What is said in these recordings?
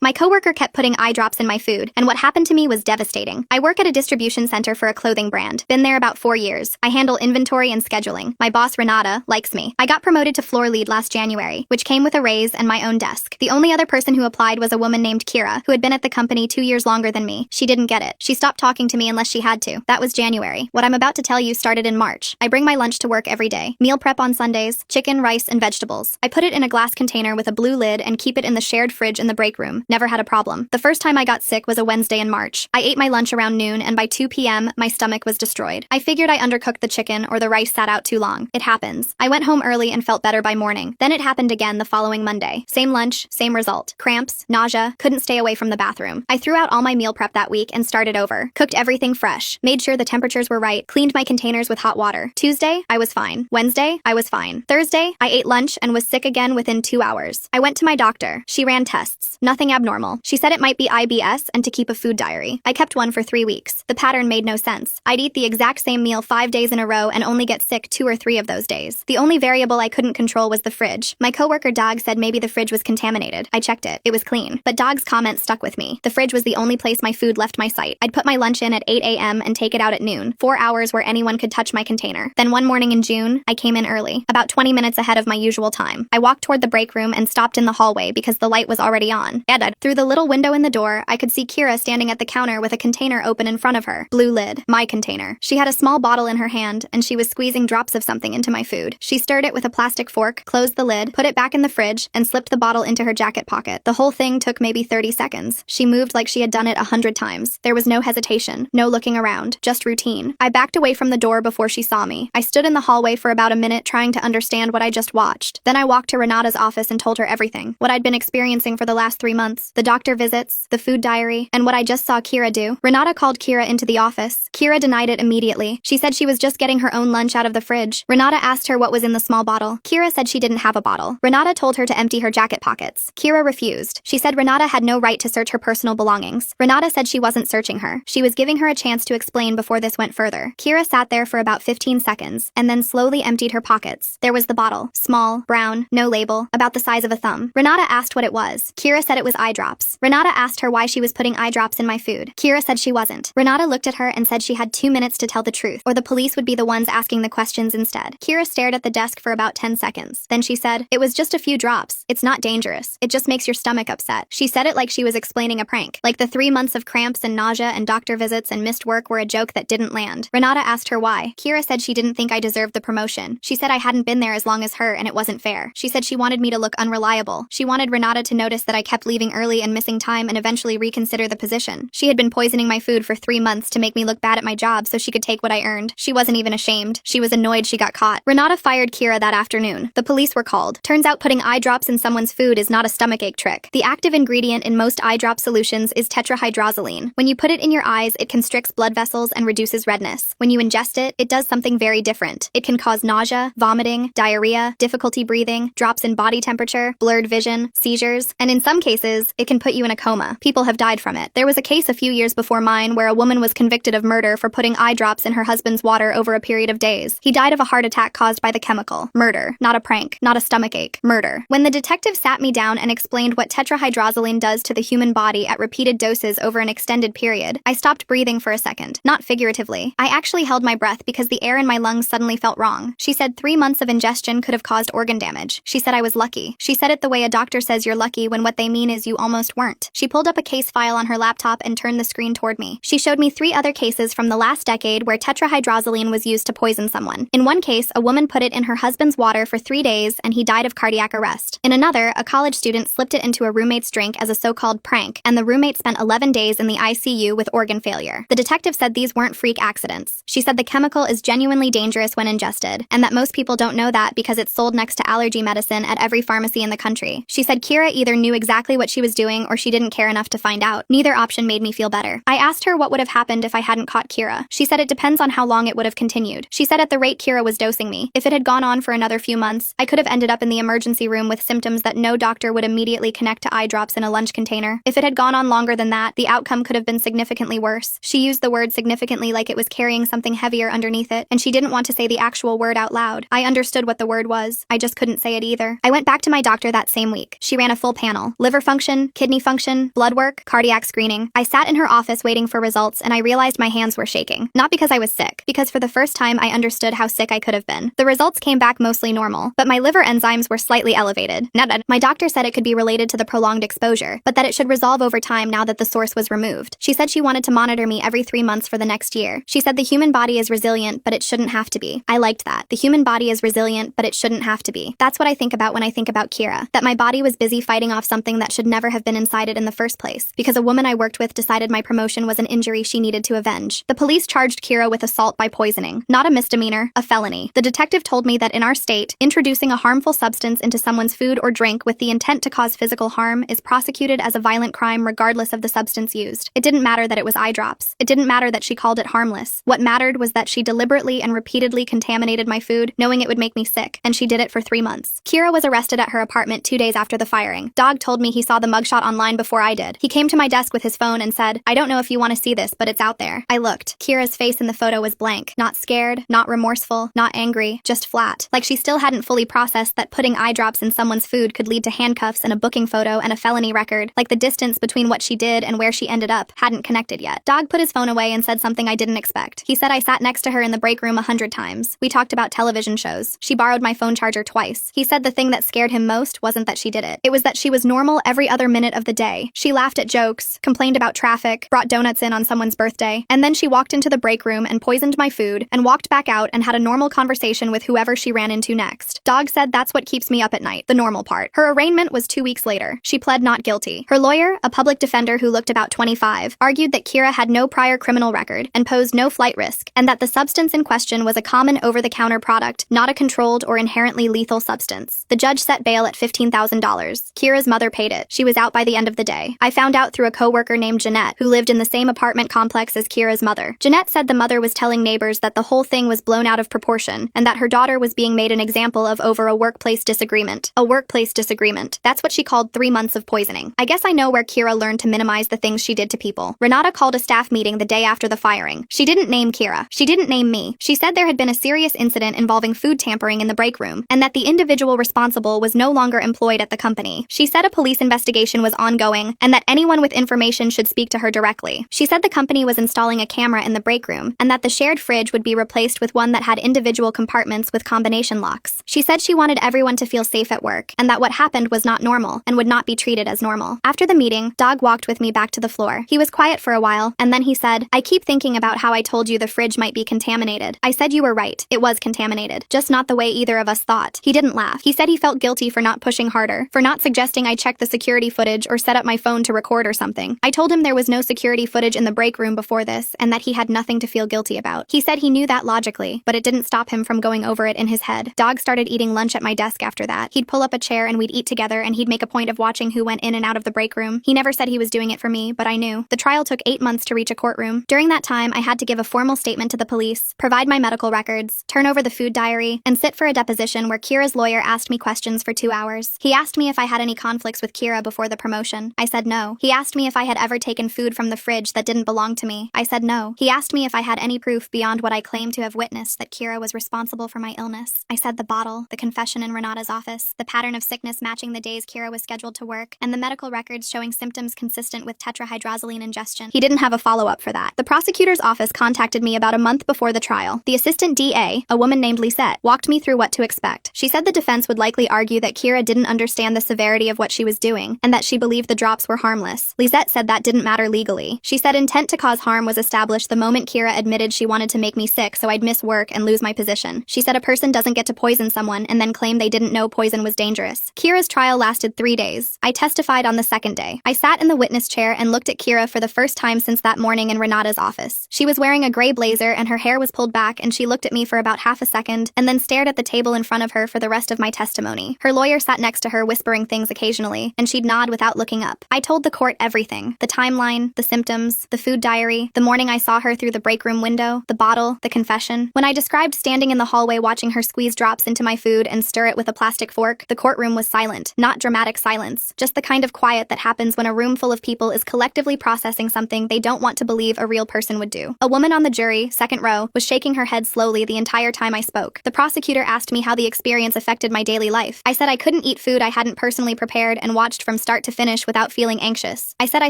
My coworker kept putting eye drops in my food, and what happened to me was devastating. I work at a distribution center for a clothing brand. Been there about 4 years. I handle inventory and scheduling. My boss, Renata, likes me. I got promoted to floor lead last January, which came with a raise and my own desk. The only other person who applied was a woman named Kira, who had been at the company 2 years longer than me. She didn't get it. She stopped talking to me unless she had to. That was January. What I'm about to tell you started in March. I bring my lunch to work every day. Meal prep on Sundays, chicken, rice, and vegetables. I put it in a glass container with a blue lid and keep it in the shared fridge in the break room. Never had a problem. The first time I got sick was a Wednesday in March. I ate my lunch around noon, and by 2 p.m., my stomach was destroyed. I figured I undercooked the chicken or the rice sat out too long. It happens. I went home early and felt better by morning. Then it happened again the following Monday. Same lunch, same result. Cramps, nausea, couldn't stay away from the bathroom. I threw out all my meal prep that week and started over. Cooked everything fresh. Made sure the temperatures were right. Cleaned my containers with hot water. Tuesday, I was fine. Wednesday, I was fine. Thursday, I ate lunch and was sick again within 2 hours. I went to my doctor. She ran tests. Nothing abnormal. She said it might be IBS and to keep a food diary. I kept one for 3 weeks. The pattern made no sense. I'd eat the exact same meal 5 days in a row and only get sick 2 or 3 of those days. The only variable I couldn't control was the fridge. My coworker Dog said maybe the fridge was contaminated. I checked it. It was clean. But Dog's comment stuck with me. The fridge was the only place my food left my sight. I'd put my lunch in at 8 a.m. and take it out at noon. 4 hours where anyone could touch my container. Then one morning in June, I came in early, about 20 minutes ahead of my usual time. I walked toward the break room and stopped in the hallway because the light was already on. Through the little window in the door, I could see Kira standing at the counter with a container open in front of her. Blue lid. My container. She had a small bottle in her hand, and she was squeezing drops of something into my food. She stirred it with a plastic fork, closed the lid, put it back in the fridge, and slipped the bottle into her jacket pocket. The whole thing took maybe 30 seconds. She moved like she had done it 100 times. There was no hesitation, no looking around, just routine. I backed away from the door before she saw me. I stood in the hallway for about a minute trying to understand what I just watched. Then I walked to Renata's office and told her everything. What I'd been experiencing for the last 3 months. The doctor visits, the food diary, and what I just saw Kira do. Renata called Kira into the office. Kira denied it immediately. She said she was just getting her own lunch out of the fridge. Renata asked her what was in the small bottle. Kira said she didn't have a bottle. Renata told her to empty her jacket pockets. Kira refused. She said Renata had no right to search her personal belongings. Renata said she wasn't searching her. She was giving her a chance to explain before this went further. Kira sat there for about 15 seconds, and then slowly emptied her pockets. There was the bottle. Small, brown, no label, about the size of a thumb. Renata asked what it was. Kira said it was eye drops. Renata asked her why she was putting eye drops in my food. Kira said she wasn't. Renata looked at her and said she had 2 minutes to tell the truth, or the police would be the ones asking the questions instead. Kira stared at the desk for about 10 seconds. Then she said, "It was just a few drops. It's not dangerous. It just makes your stomach upset." She said it like she was explaining a prank. Like the 3 months of cramps and nausea and doctor visits and missed work were a joke that didn't land. Renata asked her why. Kira said she didn't think I deserved the promotion. She said I hadn't been there as long as her and it wasn't fair. She said she wanted me to look unreliable. She wanted Renata to notice that I kept leaving early and missing time and eventually reconsider the position. She had been poisoning my food for 3 months to make me look bad at my job so she could take what I earned. She wasn't even ashamed. She was annoyed she got caught. Renata fired Kira that afternoon. The police were called. Turns out putting eye drops in someone's food is not a stomachache trick. The active ingredient in most eye drop solutions is tetrahydrozoline. When you put it in your eyes, it constricts blood vessels and reduces redness. When you ingest it, it does something very different. It can cause nausea, vomiting, diarrhea, difficulty breathing, drops in body temperature, blurred vision, seizures, and in some cases, it can put you in a coma. People have died from it. There was a case a few years before mine where a woman was convicted of murder for putting eye drops in her husband's water over a period of days. He died of a heart attack caused by the chemical. Murder. Not a prank. Not a stomachache. Murder. When the detective sat me down and explained what tetrahydrozoline does to the human body at repeated doses over an extended period, I stopped breathing for a second. Not figuratively. I actually held my breath because the air in my lungs suddenly felt wrong. She said 3 months of ingestion could have caused organ damage. She said I was lucky. She said it the way a doctor says you're lucky when what they mean is you almost weren't. She pulled up a case file on her laptop and turned the screen toward me. She showed me 3 other cases from the last decade where tetrahydrozoline was used to poison someone. In one case, a woman put it in her husband's water for 3 days and he died of cardiac arrest. In another, a college student slipped it into a roommate's drink as a so-called prank, and the roommate spent 11 days in the ICU with organ failure. The detective said these weren't freak accidents. She said the chemical is genuinely dangerous when ingested, and that most people don't know that because it's sold next to allergy medicine at every pharmacy in the country. She said Kira either knew exactly what she was doing or she didn't care enough to find out. Neither option made me feel better. I asked her what would have happened if I hadn't caught Kira. She said it depends on how long it would have continued. She said at the rate Kira was dosing me, if it had gone on for another few months, I could have ended up in the emergency room with symptoms that no doctor would immediately connect to eye drops in a lunch container. If it had gone on longer than that, the outcome could have been significantly worse. She used the word significantly like it was carrying something heavier underneath it, and she didn't want to say the actual word out loud. I understood what the word was. I just couldn't say it either. I went back to my doctor that same week. She ran a full panel. Liver function nutrition, kidney function, blood work, cardiac screening. I sat in her office waiting for results, and I realized my hands were shaking. Not because I was sick, because for the first time I understood how sick I could have been. The results came back mostly normal, but my liver enzymes were slightly elevated. My doctor said it could be related to the prolonged exposure, but that it should resolve over time now that the source was removed. She said she wanted to monitor me every 3 months for the next year. She said the human body is resilient, but it shouldn't have to be. I liked that. The human body is resilient, but it shouldn't have to be. That's what I think about when I think about Kira. That my body was busy fighting off something that should never have been inside it in the first place, because a woman I worked with decided my promotion was an injury she needed to avenge. The police charged Kira with assault by poisoning. Not a misdemeanor, a felony. The detective told me that in our state, introducing a harmful substance into someone's food or drink with the intent to cause physical harm is prosecuted as a violent crime regardless of the substance used. It didn't matter that it was eye drops. It didn't matter that she called it harmless. What mattered was that she deliberately and repeatedly contaminated my food, knowing it would make me sick, and she did it for 3 months. Kira was arrested at her apartment 2 days after the firing. Dog told me he saw the mugshot online before I did. He came to my desk with his phone and said, "I don't know if you want to see this, but it's out there." I looked. Kira's face in the photo was blank. Not scared, not remorseful, not angry, just flat. Like she still hadn't fully processed that putting eye drops in someone's food could lead to handcuffs and a booking photo and a felony record. Like the distance between what she did and where she ended up hadn't connected yet. Dog put his phone away and said something I didn't expect. He said I sat next to her in the break room 100 times. We talked about television shows. She borrowed my phone charger twice. He said the thing that scared him most wasn't that she did it. It was that she was normal every other minute of the day. She laughed at jokes, complained about traffic, brought donuts in on someone's birthday, and then she walked into the break room and poisoned my food and walked back out and had a normal conversation with whoever she ran into next. Dog said that's what keeps me up at night, the normal part. Her arraignment was 2 weeks later. She pled not guilty. Her lawyer, a public defender who looked about 25, argued that Kira had no prior criminal record and posed no flight risk, and that the substance in question was a common over-the-counter product, not a controlled or inherently lethal substance. The judge set bail at $15,000. Kira's mother paid it. She was out by the end of the day. I found out through a coworker named Jeanette, who lived in the same apartment complex as Kira's mother. Jeanette said the mother was telling neighbors that the whole thing was blown out of proportion, and that her daughter was being made an example of over a workplace disagreement. A workplace disagreement. That's what she called 3 months of poisoning. I guess I know where Kira learned to minimize the things she did to people. Renata called a staff meeting the day after the firing. She didn't name Kira. She didn't name me. She said there had been a serious incident involving food tampering in the break room, and that the individual responsible was no longer employed at the company. She said a police investigation was ongoing, and that anyone with information should speak to her directly. She said the company was installing a camera in the break room, and that the shared fridge would be replaced with one that had individual compartments with combination locks. She said she wanted everyone to feel safe at work, and that what happened was not normal, and would not be treated as normal. After the meeting, Dog walked with me back to the floor. He was quiet for a while, and then he said, "I keep thinking about how I told you the fridge might be contaminated. I said you were right. It was contaminated. Just not the way either of us thought." He didn't laugh. He said he felt guilty for not pushing harder, for not suggesting I check the security footage or set up my phone to record or something. I told him there was no security footage in the break room before this, and that he had nothing to feel guilty about. He said he knew that logically, but it didn't stop him from going over it in his head. Dog started eating lunch at my desk after that. He'd pull up a chair and we'd eat together, and he'd make a point of watching who went in and out of the break room. He never said he was doing it for me, but I knew. The trial took 8 months to reach a courtroom. During that time, I had to give a formal statement to the police, provide my medical records, turn over the food diary, and sit for a deposition where Kira's lawyer asked me questions for 2 hours. He asked me if I had any conflicts with Kira before the promotion. I said no. He asked me if I had ever taken food from the fridge that didn't belong to me. I said no. He asked me if I had any proof beyond what I claimed to have witnessed that Kira was responsible for my illness. I said the bottle, the confession in Renata's office, the pattern of sickness matching the days Kira was scheduled to work, and the medical records showing symptoms consistent with tetrahydrozoline ingestion. He didn't have a follow-up for that. The prosecutor's office contacted me about a month before the trial. The assistant DA, a woman named Lisette, walked me through what to expect. She said the defense would likely argue that Kira didn't understand the severity of what she was doing, and that she believed the drops were harmless. Lisette said that didn't matter legally. She said intent to cause harm was established the moment Kira admitted she wanted to make me sick so I'd miss work and lose my position. She said a person doesn't get to poison someone and then claim they didn't know poison was dangerous. Kira's trial lasted 3 days. I testified on the second day. I sat in the witness chair and looked at Kira for the first time since that morning in Renata's office. She was wearing a gray blazer and her hair was pulled back, and she looked at me for about half a second and then stared at the table in front of her for the rest of my testimony. Her lawyer sat next to her whispering things occasionally, and she'd nod without looking up. I told the court everything. The timeline, the symptoms, the food diary, the morning I saw her through the break room window, the bottle, the confession. When I described standing in the hallway watching her squeeze drops into my food and stir it with a plastic fork, the courtroom was silent. Not dramatic silence, just the kind of quiet that happens when a room full of people is collectively processing something they don't want to believe a real person would do. A woman on the jury, second row, was shaking her head slowly the entire time I spoke. The prosecutor asked me how the experience affected my daily life. I said I couldn't eat food I hadn't personally prepared and watched from start to finish without feeling anxious. I said I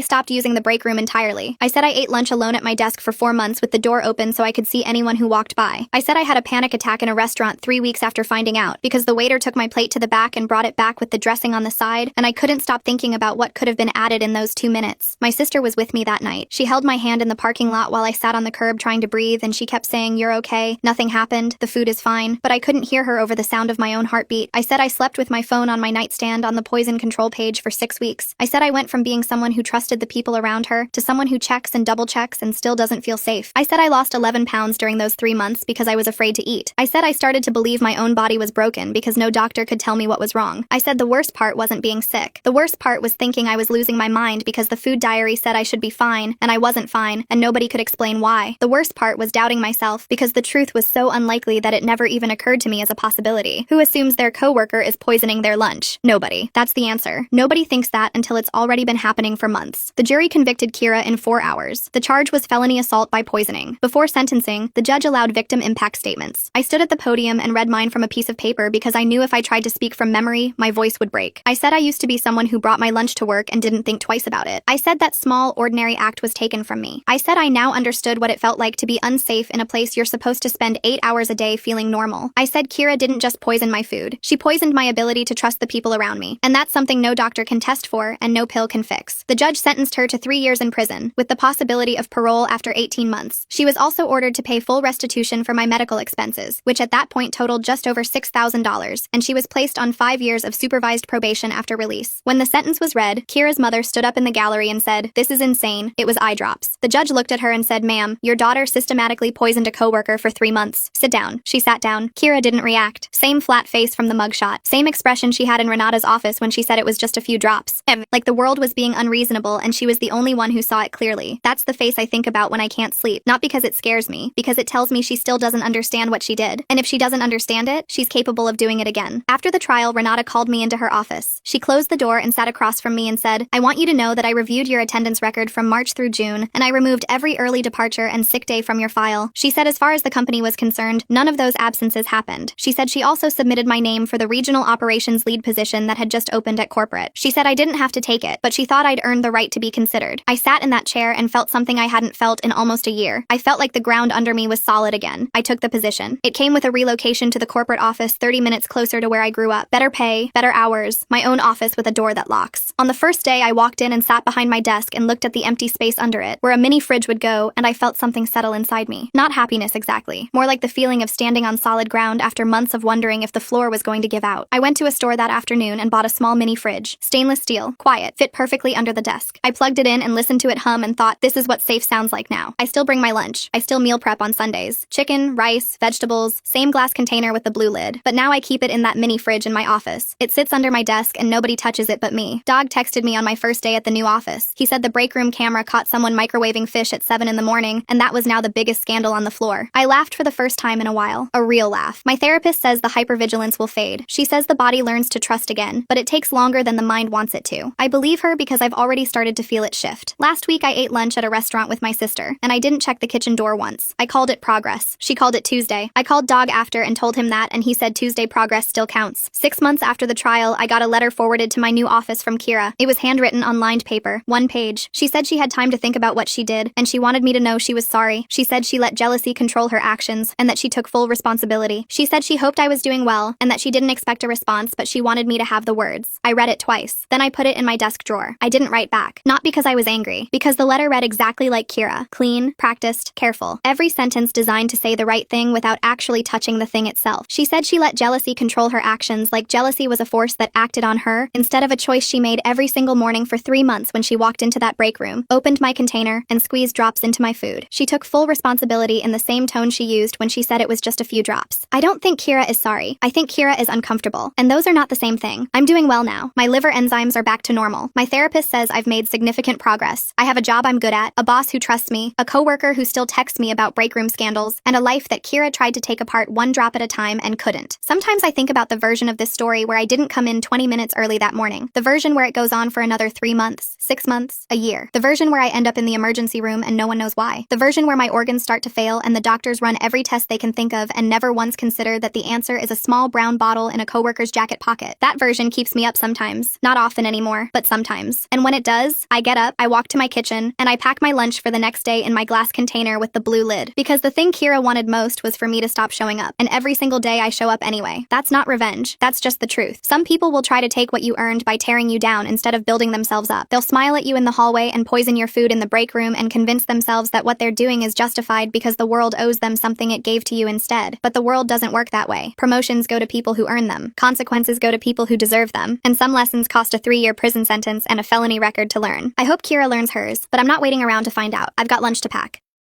stopped using the break room entirely. I said I ate lunch alone at my desk for 4 months with the door open so I could see anyone who walked by. I said I had a panic attack in a restaurant 3 weeks after finding out because the waiter took my plate to the back and brought it back with the dressing on the side, and I couldn't stop thinking about what could have been added in those 2 minutes. My sister was with me that night. She held my hand in the parking lot while I sat on the curb trying to breathe, and she kept saying, "You're okay, nothing happened, the food is fine," but I couldn't hear her over the sound of my own heartbeat. I said I slept with my phone on my nightstand on the poison control page for 6 weeks. I said I went from being someone who trusted the people around her to someone who checks and double checks and still doesn't feel safe. I said I lost 11 pounds during those 3 months because I was afraid to eat. I said I started to believe my own body was broken because no doctor could tell me what was wrong. I said the worst part wasn't being sick. The worst part was thinking I was losing my mind because the food diary said I should be fine, and I wasn't fine, and nobody could explain why. The worst part was doubting myself because the truth was so unlikely that it never even occurred to me as a possibility. Who assumes their coworker is poisoning their lunch? Nobody. That's the answer. Nobody thinks that until it's already been happening for months. The jury convicted Kira in 4 hours. The charge was felony assault by poisoning. Before sentencing, the judge allowed victim impact statements. I stood at the podium and read mine from a piece of paper because I knew if I tried to speak from memory, my voice would break. I said I used to be someone who brought my lunch to work and didn't think twice about it. I said that small, ordinary act was taken from me. I said I now understood what it felt like to be unsafe in a place you're supposed to spend 8 hours a day feeling normal. I said Kira didn't just poison my food. She poisoned my ability to trust the people around me. And that's something no doctor can test for and no pill can fix. The judge sentenced her to 3 years in prison, with the possibility of parole after 18 months. She was also ordered to pay full restitution for my medical expenses, which at that point totaled just over $6,000, and she was placed on 5 years of supervised probation after release. When the sentence was read, Kira's mother stood up in the gallery and said, "This is insane. It was eye drops." The judge looked at her and said, "Ma'am, your daughter systematically poisoned a coworker for 3 months. Sit down." She sat down. Kira didn't react. Same flat face from the mugshot. Same expression she had in Renata's office when she said it was just a few drops. Like the world was being unreasonable and she was the only one who saw it clearly. That's the face I think about when I can't sleep. Not because it scares me, because it tells me she still doesn't understand what she did. And if she doesn't understand it, she's capable of doing it again. After the trial, Renata called me into her office. She closed the door and sat across from me and said, "I want you to know that I reviewed your attendance record from March through June, and I removed every early departure and sick day from your file." She said as far as the company was concerned, none of those absences happened. She said she also submitted my name for the regional operations lead position that had just opened at corporate. She said I didn't have to take it, but she thought I'd earned the right to be considered. I sat in that chair and felt something I hadn't felt in almost a year. I felt like the ground under me was solid again. I took the position. It came with a relocation to the corporate office 30 minutes closer to where I grew up. Better pay, better hours, my own office with a door that locks. On the first day, I walked in and sat behind my desk and looked at the empty space under it, where a mini fridge would go, and I felt something settle inside me. Not happiness exactly, more like the feeling of standing on solid ground after months of wondering if the floor was going to give out. I went to a store that afternoon and bought a small mini fridge. Stainless steel, quiet, fit perfectly under the desk. I plugged it in and listened to it hum and thought, this is what safe sounds like now. I still bring my lunch. I still meal prep on Sundays. Chicken, rice, vegetables, same glass container with the blue lid. But now I keep it in that mini fridge in my office. It sits under my desk and nobody touches it but me. Dog texted me on my first day at the new office. He said the break room camera caught someone microwaving fish at 7 in the morning, and that was now the biggest scandal on the floor. I laughed for the first time in a while. A real laugh. My therapist says the hypervigilance will fade. She says the body learns to trust again, but it takes longer than the mind wants it to. I believe her because I've already started to feel it shift. Last week I ate lunch at a restaurant with my sister, and I didn't check the kitchen door once. I called it progress. She called it Tuesday. I called Dog after and told him that, and he said Tuesday progress still counts. 6 months after the trial, I got a letter forwarded to my new office from Kira. It was handwritten on lined paper, 1 page. She said she had time to think about what she did, and she wanted me to know she was sorry. She said she let jealousy control her actions, and that she took full responsibility. She said she hoped I was doing well, and that she didn't expect a response, but she wanted me to have the words. I read it twice. Then I put it in my desk drawer. I didn't write back. Not because I was angry, because the letter read exactly like Kira. Clean, practiced, careful. Every sentence designed to say the right thing without actually touching the thing itself. She said she let jealousy control her actions like jealousy was a force that acted on her instead of a choice she made every single morning for 3 months when she walked into that break room, opened my container, and squeezed drops into my food. She took full responsibility in the same tone she used when she said it was just a few drops. I don't think Kira is sorry. I think Kira is uncomfortable. And those are not the same thing. I'm doing well now. My liver enzymes are back to normal. My therapist says I've made significant progress. I have a job I'm good at, a boss who trusts me, a coworker who still texts me about break room scandals, and a life that Kira tried to take apart 1 drop at a time and couldn't. Sometimes I think about the version of this story where I didn't come in 20 minutes early that morning. The version where it goes on for another 3 months, 6 months, a year. The version where I end up in the emergency room and no one knows why. The version where my organs start to fail and the doctors run every test they can think of and never once consider that the answer is a small brown bottle in a coworker's jacket pocket. That version keeps me up sometimes. Not often anymore, but sometimes. And when it does, I get up, I walk to my kitchen, and I pack my lunch for the next day in my glass container with the blue lid. Because the thing Kira wanted most was for me to stop showing up. And every single day I show up anyway. That's not revenge. That's just the truth. Some people will try to take what you earned by tearing you down instead of building themselves up. They'll smile at you in the hallway and poison your food in the break room and convince themselves that what they're doing is justified because the world owes them something it gave to you instead. But the world doesn't work that way. Promotions go to people who earn them. Consequences go to people who deserve them. And some lessons cost a 3-year prison sentence and a felony record to learn. I hope Kira learns hers, but I'm not waiting around to find out. I've got lunch to pack.